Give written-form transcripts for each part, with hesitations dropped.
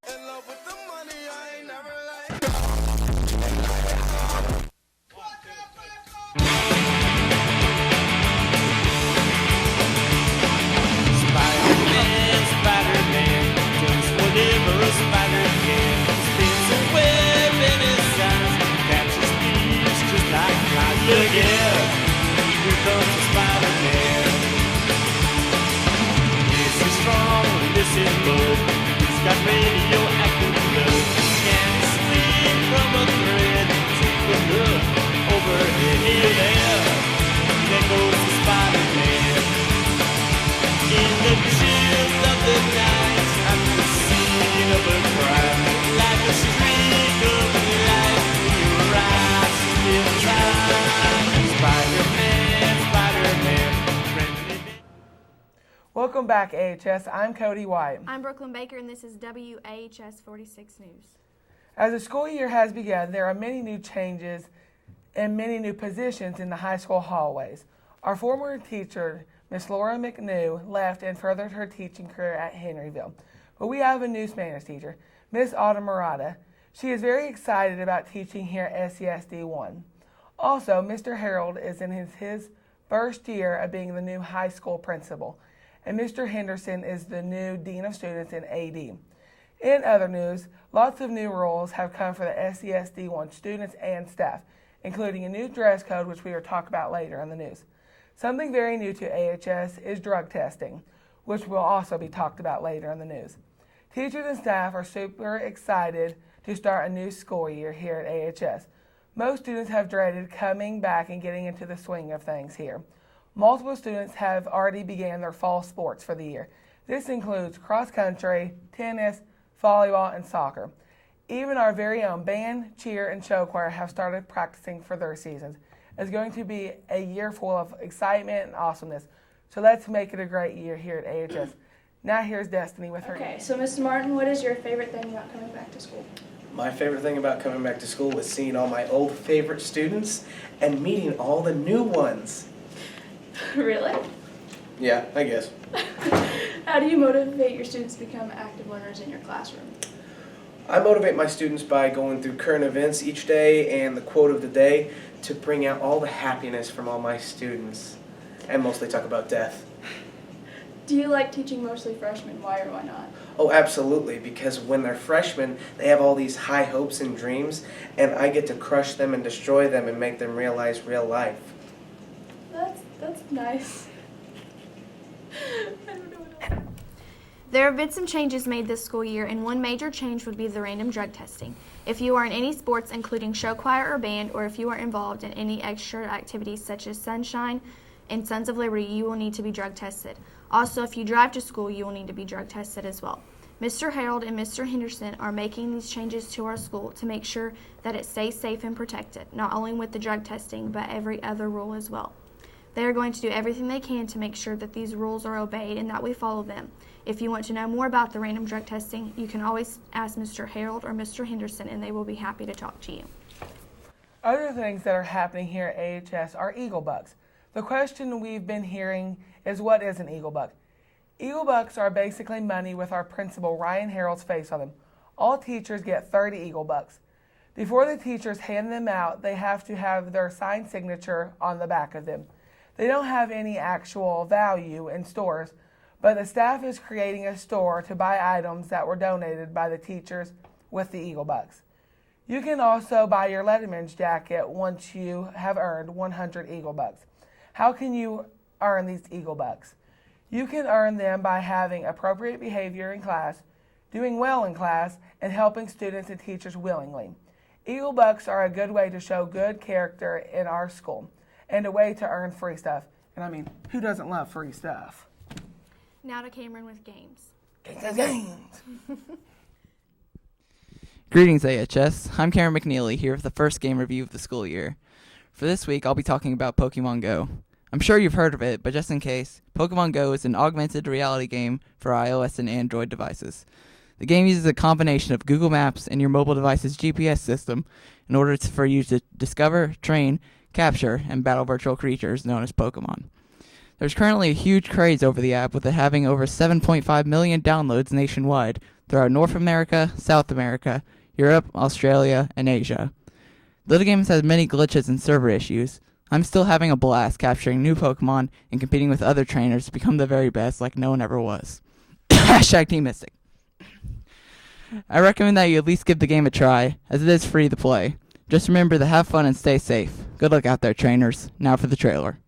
In love with the money, I ain't never Spider-Man, Spider-Man, does whatever a spider can. Spins a web in his eyes, catches thieves just like flies. Look out, here comes the Spider-Man. This is strong, this is good. He's got radioactive blood. Can't sleep from a thread to the hook overhead. Here, there goes the Spider-Man. In the chills of the night, I'm the scene of a crime. Like a streak of light, you rise in time. Spider-Man, Spider-Man, friendly. Welcome back, AHS. I'm Cody White. I'm Brooklyn Baker, and this is WAHS 46 News. As the school year has begun, there are many new changes and many new positions in the high school hallways. Our former teacher, Miss Laura McNew, left and furthered her teaching career at Henryville. But we have a new Spanish teacher, Miss Autumn Murata. She is very excited about teaching here at SESD 1. Also, Mr. Harold is in his first year of being the new high school principal, and Mr. Henderson is the new Dean of Students and AD. In other news, lots of new rules have come for the SESD 1 students and staff, including a new dress code, which we will talk about later in the news. Something very new to AHS is drug testing, which will also be talked about later in the news. Teachers and staff are super excited to start a new school year here at AHS. Most students have dreaded coming back and getting into the swing of things here. Multiple students have already began their fall sports for the year. This includes cross country, tennis, volleyball, and soccer. Even our very own band, cheer, and show choir have started practicing for their seasons. It's going to be a year full of excitement and awesomeness. So let's make it a great year here at AHS. Now here's Destiny with her. Okay, so Mr. Martin, what is your favorite thing about coming back to school? My favorite thing about coming back to school was seeing all my old favorite students and meeting all the new ones. Really? Yeah, I guess. How do you motivate your students to become active learners in your classroom? I motivate my students by going through current events each day and the quote of the day to bring out all the happiness from all my students, and mostly talk about death. Do you like teaching mostly freshmen? Why or why not? Oh, absolutely, because when they're freshmen, they have all these high hopes and dreams, and I get to crush them and destroy them and make them realize real life. That's nice. I don't know what else. There have been some changes made this school year, and one major change would be the random drug testing. If you are in any sports, including show choir or band, or if you are involved in any extra activities such as Sunshine and Sons of Liberty, you will need to be drug tested. Also, if you drive to school, you will need to be drug tested as well. Mr. Harold and Mr. Henderson are making these changes to our school to make sure that it stays safe and protected, not only with the drug testing, but every other rule as well. They are going to do everything they can to make sure that these rules are obeyed and that we follow them. If you want to know more about the random drug testing, you can always ask Mr. Harold or Mr. Henderson, and they will be happy to talk to you. Other things that are happening here at AHS are eagle bucks. The question we've been hearing is, what is an eagle buck? Eagle bucks are basically money with our principal, Ryan Harold's face on them. All teachers get 30 eagle bucks. Before the teachers hand them out, they have to have their signed signature on the back of them. They don't have any actual value in stores, but the staff is creating a store to buy items that were donated by the teachers with the eagle bucks. You can also buy your Letterman's jacket once you have earned 100 eagle bucks. How can you earn these eagle bucks? You can earn them by having appropriate behavior in class, doing well in class, and helping students and teachers willingly. Eagle bucks are a good way to show good character in our school and a way to earn free stuff. And I mean, who doesn't love free stuff? Now to Cameron with games. Games. Greetings, AHS. I'm Cameron McNeely here with the first game review of the school year. For this week, I'll be talking about Pokemon Go. I'm sure you've heard of it, but just in case, Pokemon Go is an augmented reality game for iOS and Android devices. The game uses a combination of Google Maps and your mobile device's GPS system in order for you to discover, train, capture, and battle virtual creatures known as Pokemon. There's currently a huge craze over the app, with it having over 7.5 million downloads nationwide throughout North America, South America, Europe, Australia, and Asia. Little Games has many glitches and server issues. I'm still having a blast capturing new Pokemon and competing with other trainers to become the very best like no one ever was. Hashtag Team Mystic. I recommend that you at least give the game a try, as it is free to play. Just remember to have fun and stay safe. Good luck out there, trainers. Now for the trailer.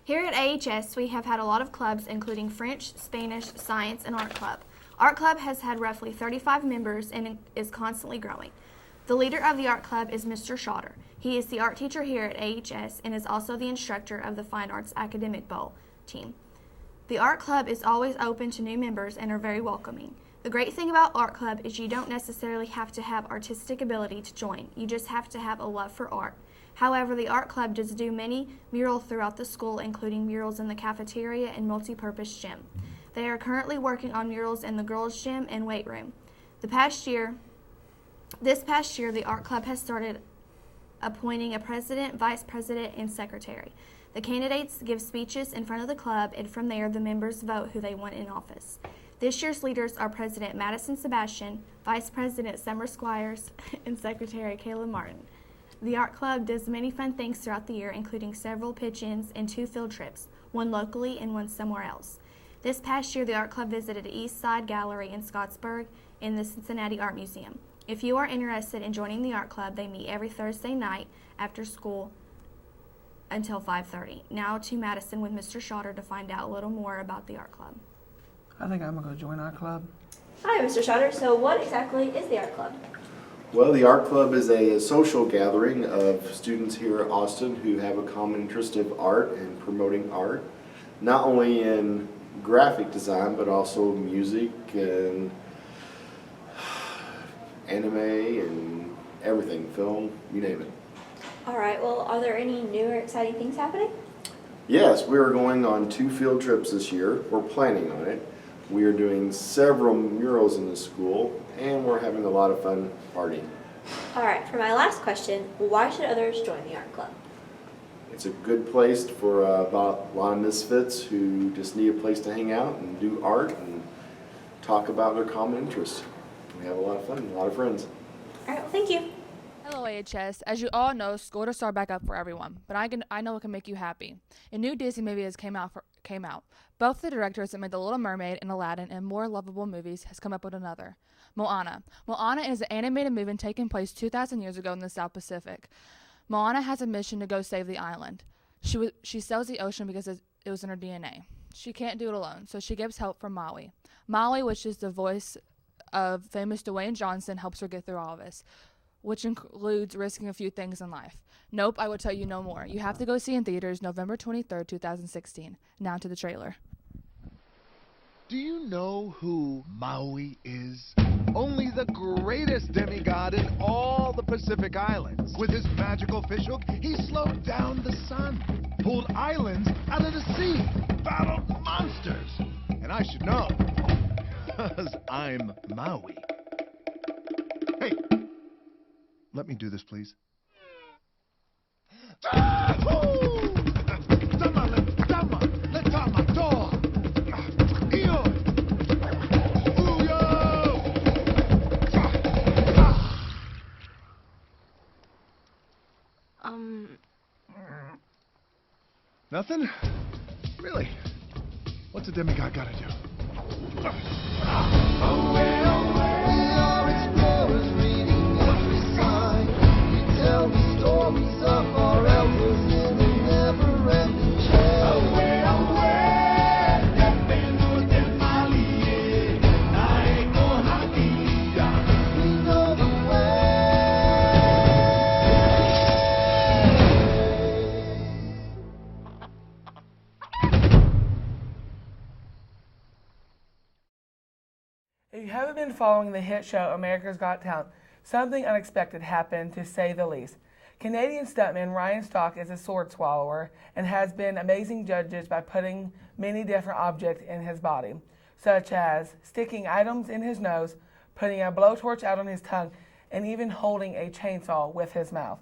Here at AHS, we have had a lot of clubs, including French, Spanish, Science, and Art Club. Art Club has had roughly 35 members and is constantly growing. The leader of the Art Club is Mr. Schotter. He is the art teacher here at AHS and is also the instructor of the Fine Arts Academic Bowl team. The Art Club is always open to new members and are very welcoming. The great thing about Art Club is you don't necessarily have to have artistic ability to join. You just have to have a love for art. However, the Art Club does do many murals throughout the school, including murals in the cafeteria and multi-purpose gym. They are currently working on murals in the girls' gym and weight room. This past year, the Art Club has started appointing a president, vice president, and secretary. The candidates give speeches in front of the club, and from there, the members vote who they want in office. This year's leaders are President Madison Sebastian, Vice President Summer Squires, and Secretary Caleb Martin. The Art Club does many fun things throughout the year, including several pitch-ins and 2 field trips, one locally and one somewhere else. This past year, the Art Club visited East Side Gallery in Scottsburg and the Cincinnati Art Museum. If you are interested in joining the Art Club, they meet every Thursday night after school until 5:30. Now to Madison with Mr. Schotter to find out a little more about the Art Club. I think I'm going to join our club. Hi, Mr. Schotter. So what exactly is the Art Club? Well, the Art Club is a social gathering of students here at Austin who have a common interest of art and promoting art, not only in graphic design, but also music and anime and everything, film, you name it. All right, well, are there any new or exciting things happening? Yes, we are going on 2 field trips this year. We're planning on it. We are doing several murals in the school, and we're having a lot of fun partying. All right, for my last question, why should others join the Art Club? It's a good place for about a lot of misfits who just need a place to hang out and do art and talk about their common interests. We have a lot of fun, a lot of friends. All right, well, thank you. Hello, AHS. As you all know, school to start back up for everyone, but I know it can make you happy. A new Disney movie has came out. Both the directors that made The Little Mermaid and Aladdin and more lovable movies has come up with another. Moana. Moana is an animated movie taking place 2,000 years ago in the South Pacific. Moana has a mission to go save the island. She sails the ocean because it was in her DNA. She can't do it alone, so she gets help from Maui. Maui, which is the voice of famous Dwayne Johnson, helps her get through all of this, which includes risking a few things in life. Nope, I will tell you no more. You have to go see in theaters November 23rd, 2016. Now to the trailer. Do you know who Maui is? Only the greatest demigod in all the Pacific Islands. With his magical fishhook, he slowed down the sun, pulled islands out of the sea, battled monsters. And I should know, because I'm Maui. Hey, let me do this, please. Nothing? Really? What's a demigod gotta do? If you haven't been following the hit show America's Got Talent, something unexpected happened, to say the least. Canadian stuntman Ryan Stock is a sword swallower and has been amazing judges by putting many different objects in his body, such as sticking items in his nose, putting a blowtorch out on his tongue, and even holding a chainsaw with his mouth.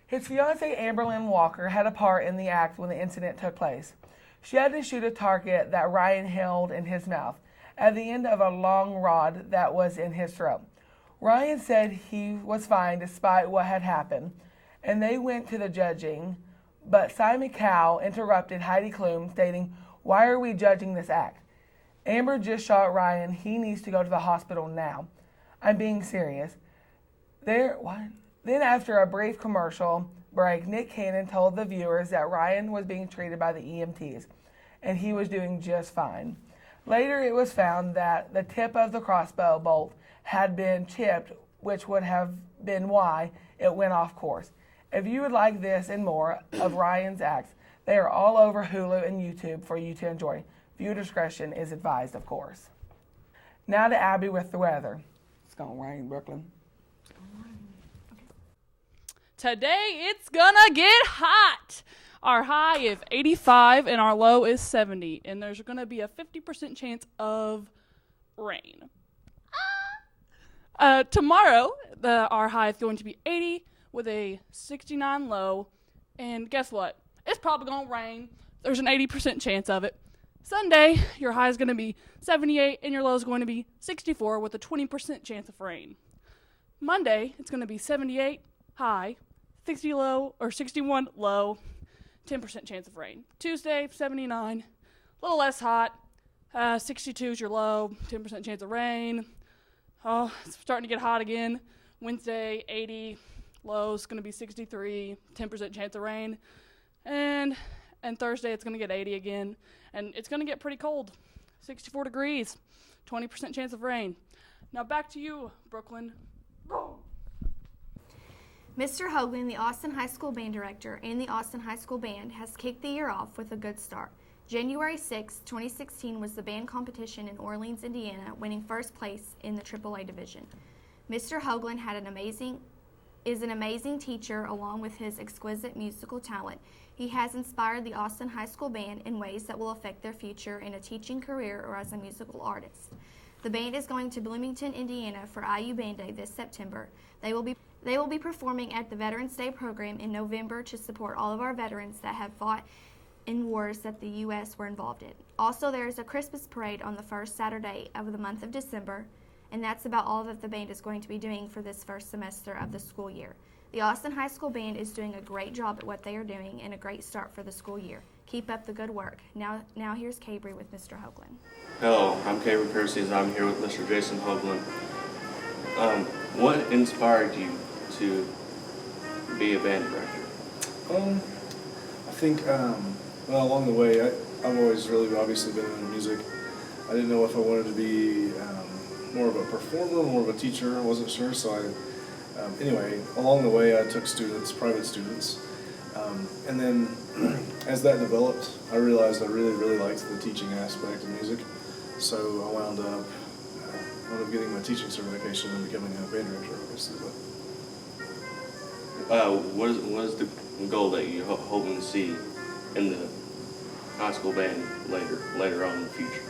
His fiancée Amberlynn Walker had a part in the act when the incident took place. She had to shoot a target that Ryan held in his mouth at the end of a long rod that was in his throat. Ryan said he was fine despite what had happened, and they went to the judging, but Simon Cowell interrupted Heidi Klum, stating, "Why are we judging this act? Amber just shot Ryan. He needs to go to the hospital now. I'm being serious." Then after a brief commercial break, Nick Cannon told the viewers that Ryan was being treated by the EMTs, and he was doing just fine. Later, it was found that the tip of the crossbow bolt had been chipped, which would have been why it went off course. If you would like this and more of Ryan's acts, they are all over Hulu and YouTube for you to enjoy. Viewer discretion is advised, of course. Now to Abby with the weather. It's gonna rain, Brooklyn. Today, it's gonna get hot. Our high is 85 and our low is 70, and there's going to be a 50% chance of rain. Tomorrow, our high is going to be 80 with a 69 low, and guess what? It's probably going to rain. There's an 80% chance of it. Sunday, your high is going to be 78 and your low is going to be 64 with a 20% chance of rain. Monday, it's going to be 78 high, 60 low, or 61 low, 10% chance of rain. Tuesday, 79, a little less hot. 62 is your low, 10% chance of rain. Oh, it's starting to get hot again. Wednesday, 80, low is going to be 63, 10% chance of rain. And Thursday, it's going to get 80 again. And it's going to get pretty cold, 64 degrees, 20% chance of rain. Now back to you, Brooklyn. Mr. Hoagland, the Austin High School band director, and the Austin High School band has kicked the year off with a good start. January 6, 2016 was the band competition in Orleans, Indiana, winning first place in the AAA division. Mr. Hoagland is an amazing teacher along with his exquisite musical talent. He has inspired the Austin High School band in ways that will affect their future in a teaching career or as a musical artist. The band is going to Bloomington, Indiana for IU Band Day this September. They will be performing at the Veterans Day program in November to support all of our veterans that have fought in wars that the U.S. were involved in. Also, there is a Christmas parade on the first Saturday of the month of December, and that's about all that the band is going to be doing for this first semester of the school year. The Austin High School band is doing a great job at what they are doing and a great start for the school year. Keep up the good work. Now here's Cabry with Mr. Hoagland. Hello, I'm Cabry Percy. I'm here with Mr. Jason Hoagland. What inspired you to be a band director? I think, along the way, I've always really obviously been into music. I didn't know if I wanted to be more of a performer, more of a teacher. I wasn't sure, so Anyway, along the way I took private students, and then as that developed, I realized I really liked the teaching aspect of music, so I wound up getting my teaching certification and becoming a band director, obviously. What is the goal that you hoping to see in the high school band later on in the future?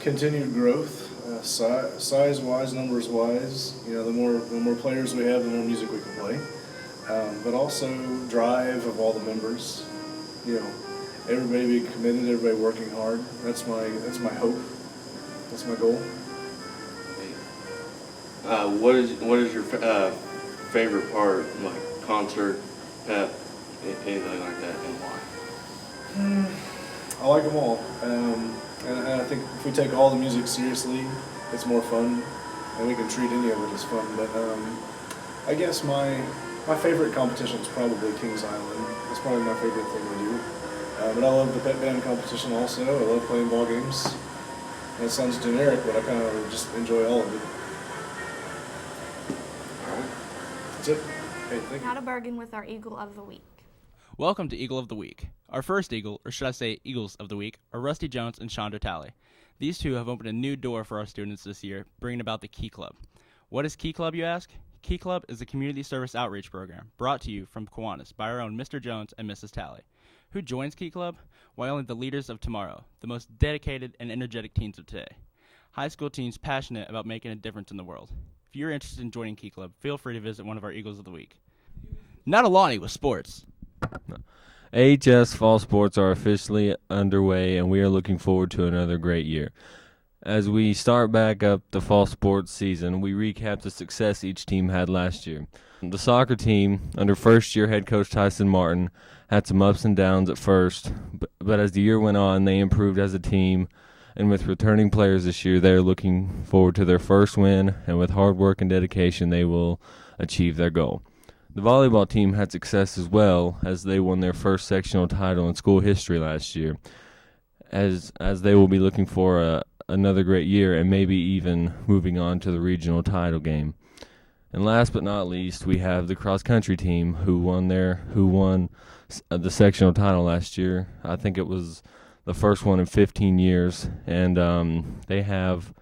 Continued growth, size-wise, numbers-wise. You know, the more players we have, the more music we can play. But also drive of all the members. You know, everybody being committed, everybody working hard. That's my hope. That's my goal. What is your favorite part, like concert, pep, anything like that, and why? I like them all, and I think if we take all the music seriously, it's more fun, and we can treat any of it as fun. But I guess my favorite competition is probably Kings Island. That's probably my favorite thing to do. But I love the pep band competition also. I love playing ball games. That sounds generic, but I kind of just enjoy all of it. That's it. Hey, thank you. Now to Bergen with our Eagle of the Week. Welcome to Eagle of the Week. Our first Eagle, or should I say Eagles of the Week, are Rusty Jones and Chandra Talley. These two have opened a new door for our students this year, bringing about the Key Club. What is Key Club, you ask? Key Club is a community service outreach program brought to you from Kiwanis by our own Mr. Jones and Mrs. Talley. Who joins Key Club? Why, only the leaders of tomorrow, the most dedicated and energetic teens of today. High school teens passionate about making a difference in the world. If you're interested in joining Key Club, feel free to visit one of our Eagles of the Week. Not Alani with sports. AHS fall sports are officially underway, and we are looking forward to another great year. As we start back up the fall sports season, we recap the success each team had last year. The soccer team, under first-year head coach Tyson Martin, had some ups and downs at first, but as the year went on, they improved as a team, and with returning players this year, they are looking forward to their first win, and with hard work and dedication, they will achieve their goal. The volleyball team had success as well, as they won their first sectional title in school history last year, as they will be looking for another great year and maybe even moving on to the regional title game. And last but not least, we have the cross-country team who won the sectional title last year. I think it was the first one in 15 years, and they have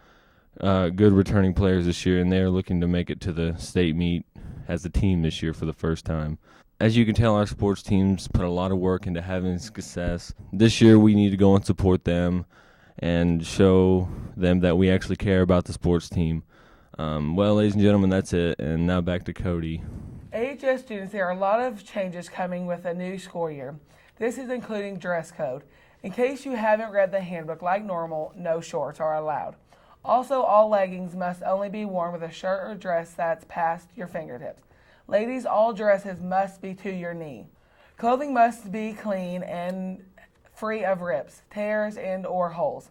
good returning players this year, and they are looking to make it to the state meet as a team this year for the first time. As you can tell, our sports teams put a lot of work into having success. This year we need to go and support them and show them that we actually care about the sports team. Well, ladies and gentlemen, that's it, and now back to Cody. AHS students, there are a lot of changes coming with a new school year. This is including dress code. In case you haven't read the handbook, like normal, no shorts are allowed. Also, all leggings must only be worn with a shirt or dress that's past your fingertips. Ladies, all dresses must be to your knee. Clothing must be clean and free of rips, tears, and or holes.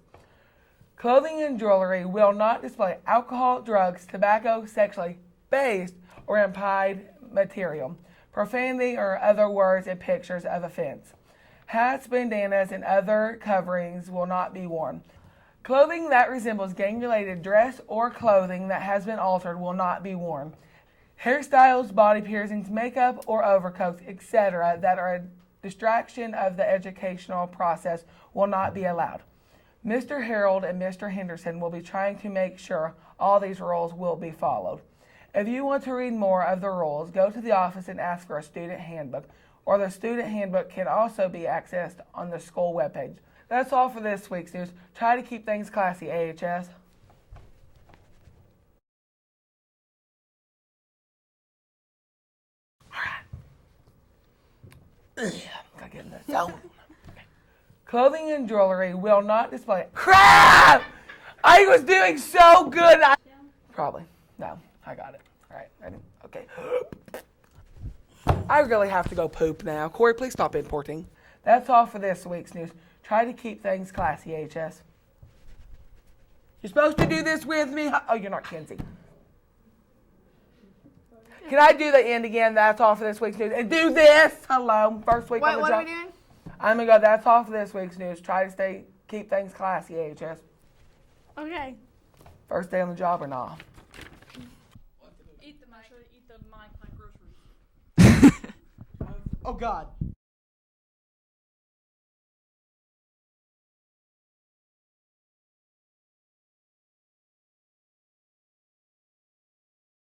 Clothing and jewelry will not display alcohol, drugs, tobacco, sexually based or implied material, profanity, or other words and pictures of offense. Hats, bandanas, and other coverings will not be worn. Clothing that resembles gang-related dress or clothing that has been altered will not be worn. Hairstyles, body piercings, makeup, or overcoats, etc. that are a distraction of the educational process will not be allowed. Mr. Harold and Mr. Henderson will be trying to make sure all these rules will be followed. If you want to read more of the rules, go to the office and ask for a student handbook, or the student handbook can also be accessed on the school webpage. That's all for this week's news. Try to keep things classy, AHS. Gotta get in the zone. Clothing and jewelry will not display. Crap! I was doing so good. Probably. No, I got it. All right. Ready? Okay. I really have to go poop now. Corey, please stop importing. That's all for this week's news. Try to keep things classy, AHS. You're supposed to do this with me. Oh, you're not Kenzie. Can I do the end again? That's all for this week's news. And do this. Hello. First week on the job. What are we doing? I'm going to go. That's all for this week's news. Try to keep things classy, AHS. Okay. First day on the job or not? eat my groceries. Oh God,